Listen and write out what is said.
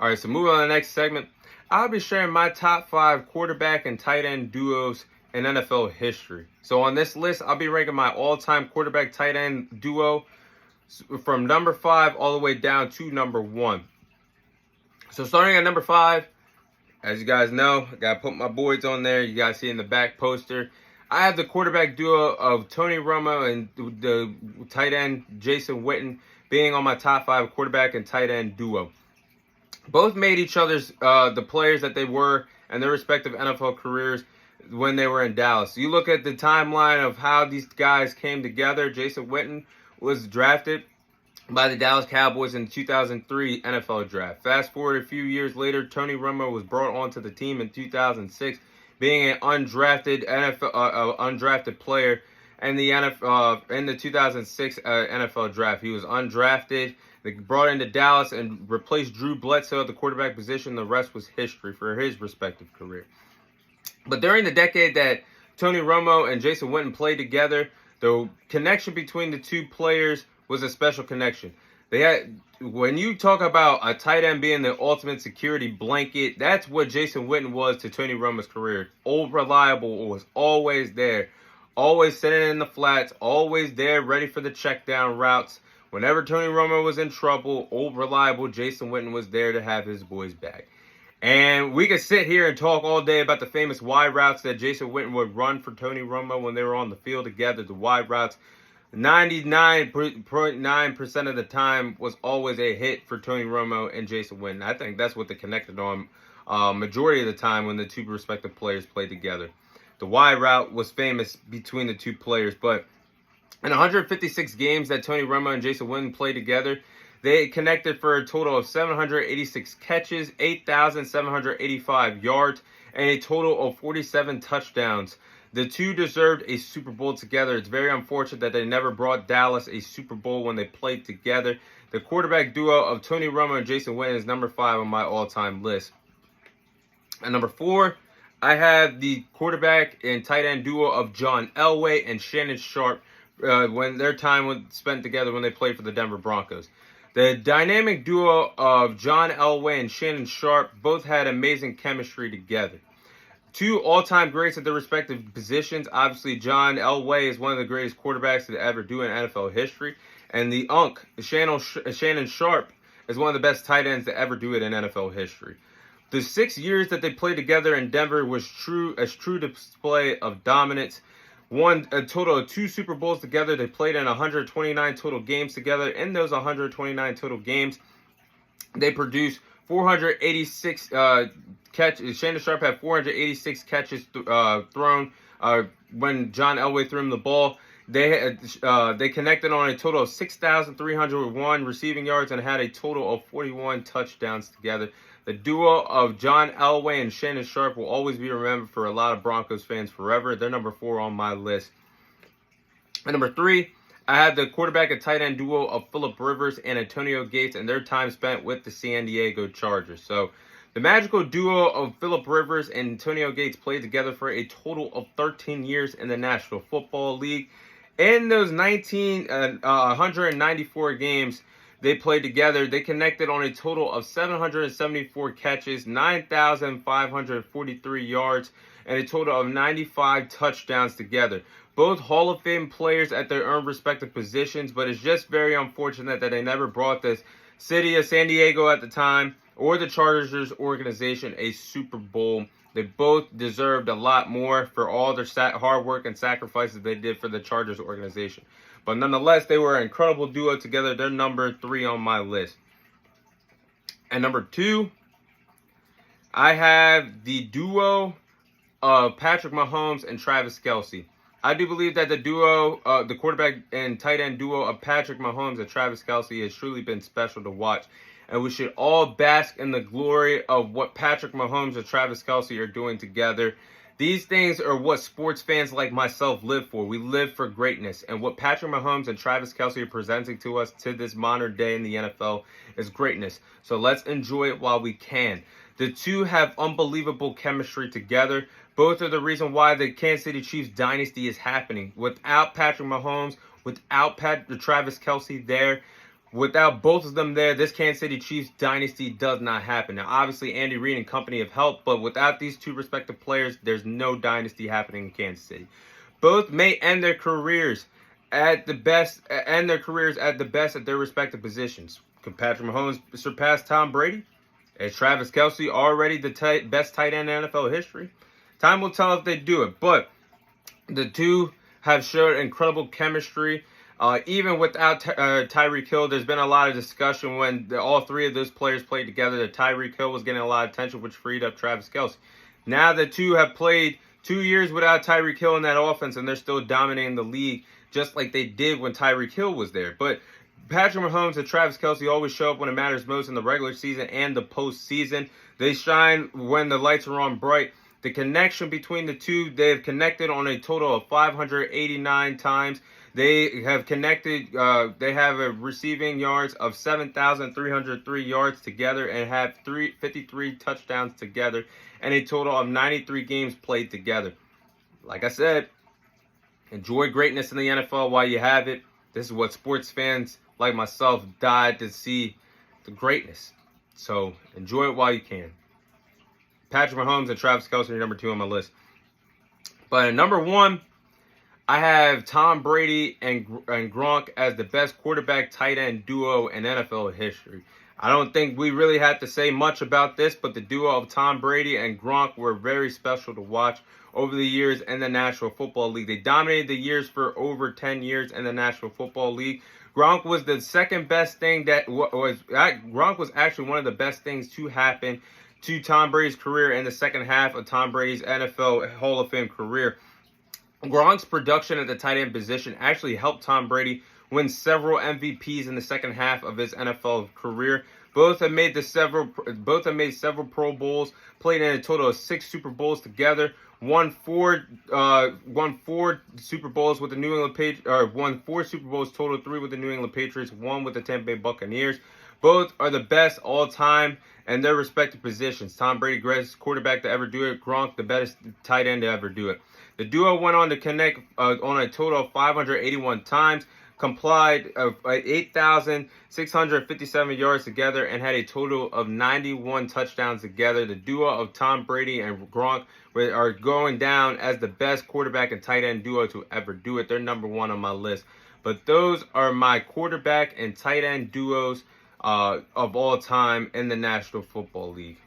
All right, so moving on to the next segment, I'll be sharing my top 5 quarterback and tight end duos in NFL history. So on this list, I'll be ranking my all-time quarterback tight end duo from number 5 all the way down to number 1. So starting at number 5, as you guys know, I got to put my boys on there. You guys see in the back poster, I have the quarterback duo of Tony Romo and the tight end Jason Witten being on my top 5 quarterback and tight end duo. Both made each other's the players that they were and their respective NFL careers when they were in Dallas. You look at the timeline of how these guys came together. Jason Witten was drafted by the Dallas Cowboys in the 2003 NFL Draft. Fast forward a few years later, Tony Romo was brought onto the team in 2006, being an undrafted undrafted player in the NFL in the 2006 NFL Draft. He was undrafted. They brought into Dallas and replaced Drew Bledsoe at the quarterback position. The rest was history for his respective career. But during the decade that Tony Romo and Jason Witten played together, the connection between the two players was a special connection. They had, when you talk about a tight end being the ultimate security blanket, that's what Jason Witten was to Tony Romo's career. Old reliable, was always there, always sitting in the flats, always there, ready for the check down routes. Whenever Tony Romo was in trouble, old reliable Jason Witten was there to have his boys back. And we could sit here and talk all day about the famous wide routes that Jason Witten would run for Tony Romo when they were on the field together. The wide routes, 99.9% of the time, was always a hit for Tony Romo and Jason Witten. I think that's what they connected on majority of the time when the two respective players played together. The wide route was famous between the two players, but in 156 games that Tony Romo and Jason Witten played together, they connected for a total of 786 catches, 8,785 yards, and a total of 47 touchdowns. The two deserved a Super Bowl together. It's very unfortunate that they never brought Dallas a Super Bowl when they played together. The quarterback duo of Tony Romo and Jason Witten is number 5 on my all-time list. At number 4, I have the quarterback and tight end duo of John Elway and Shannon Sharpe when their time was spent together when they played for the Denver Broncos. The dynamic duo of John Elway and Shannon Sharpe both had amazing chemistry together. Two all-time greats at their respective positions. Obviously, John Elway is one of the greatest quarterbacks to ever do in NFL history. And the Shannon Sharpe, is one of the best tight ends to ever do it in NFL history. The 6 years that they played together in Denver was true display of dominance. Won a total of 2 Super Bowls together. They played in 129 total games together. In those 129 total games, they produced 486 catches. Shannon Sharpe had 486 catches thrown when John Elway threw him the ball. They connected on a total of 6,301 receiving yards and had a total of 41 touchdowns together. The duo of John Elway and Shannon Sharpe will always be remembered for a lot of Broncos fans forever. They're number 4 on my list. At number 3, I have the quarterback and tight end duo of Phillip Rivers and Antonio Gates and their time spent with the San Diego Chargers. So the magical duo of Phillip Rivers and Antonio Gates played together for a total of 13 years in the National Football League. In those 194 games they played together, they connected on a total of 774 catches, 9,543 yards, and a total of 95 touchdowns together. Both Hall of Fame players at their own respective positions, but it's just very unfortunate that they never brought this city of San Diego at the time or the Chargers organization a Super Bowl. They both deserved a lot more for all their hard work and sacrifices they did for the Chargers organization. But nonetheless, they were an incredible duo together. They're number 3 on my list. And number 2, I have the duo of Patrick Mahomes and Travis Kelce. I do believe that the duo, the quarterback and tight end duo of Patrick Mahomes and Travis Kelce has truly been special to watch. And we should all bask in the glory of what Patrick Mahomes and Travis Kelce are doing together. These things are what sports fans like myself live for. We live for greatness. And what Patrick Mahomes and Travis Kelce are presenting to us to this modern day in the NFL is greatness. So let's enjoy it while we can. The two have unbelievable chemistry together. Both are the reason why the Kansas City Chiefs dynasty is happening. Without Patrick Mahomes, without Travis Kelce there, Without both of them there, this Kansas City Chiefs dynasty does not happen. Now, obviously, Andy Reid and company have helped, but without these two respective players, there's no dynasty happening in Kansas City. Both may end their careers at the best at their respective positions. Could Patrick Mahomes surpass Tom Brady? Is Travis Kelce already the best tight end in NFL history? Time will tell if they do it, but the two have showed incredible chemistry. Even without Tyreek Hill, there's been a lot of discussion when all three of those players played together that Tyreek Hill was getting a lot of attention, which freed up Travis Kelce. Now the two have played 2 years without Tyreek Hill in that offense, and they're still dominating the league just like they did when Tyreek Hill was there. But Patrick Mahomes and Travis Kelce always show up when it matters most in the regular season and the postseason. They shine when the lights are on bright. The connection between the two, they have connected on a total of 589 times. They have connected, they have a receiving yards of 7,303 yards together and have 53 touchdowns together and a total of 93 games played together. Like I said, enjoy greatness in the NFL while you have it. This is what sports fans like myself died to see, the greatness. So enjoy it while you can. Patrick Mahomes and Travis Kelce are number 2 on my list. But at number 1, I have Tom Brady and Gronk as the best quarterback tight end duo in NFL history. I don't think we really had to say much about this, but the duo of Tom Brady and Gronk were very special to watch over the years in the National Football League. They dominated the years for over 10 years in the National Football League. Gronk was the second best thing Gronk was actually one of the best things to happen to Tom Brady's career in the second half of Tom Brady's NFL Hall of Fame career. Gronk's production at the tight end position actually helped Tom Brady win several MVPs in the second half of his NFL career. Both have made several Pro Bowls, played in a total of 6 Super Bowls together, won 4 Super Bowls with the New England Patriots, won 4 Super Bowls total, 3 with the New England Patriots, 1 with the Tampa Bay Buccaneers. Both are the best all time in their respective positions. Tom Brady, greatest quarterback to ever do it. Gronk, the best tight end to ever do it. The duo went on to connect on a total of 581 times, complied 8,657 yards together, and had a total of 91 touchdowns together. The duo of Tom Brady and Gronk are going down as the best quarterback and tight end duo to ever do it. They're number 1 on my list. But those are my quarterback and tight end duos of all time in the National Football League.